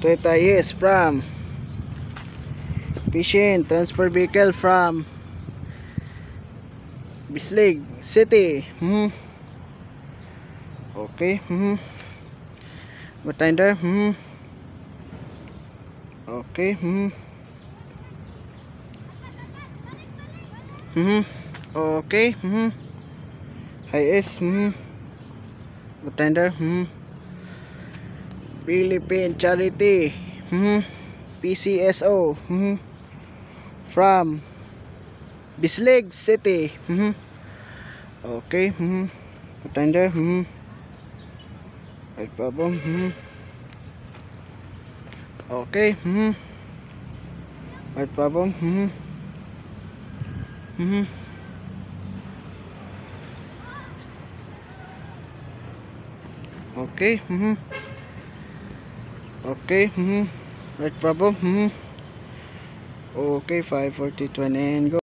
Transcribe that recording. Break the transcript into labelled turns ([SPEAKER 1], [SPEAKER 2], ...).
[SPEAKER 1] Toyota Yes from Fishing Transfer Vehicle from Bislig City. Okay. Bartender. Okay. Okay. Hi-S. Bartender. Philippine Charity. PCSO. From Bislig City. Okay. Bartender. Right problem. Okay. Right problem. Okay. Okay. Right problem. Okay, 5:42 and go.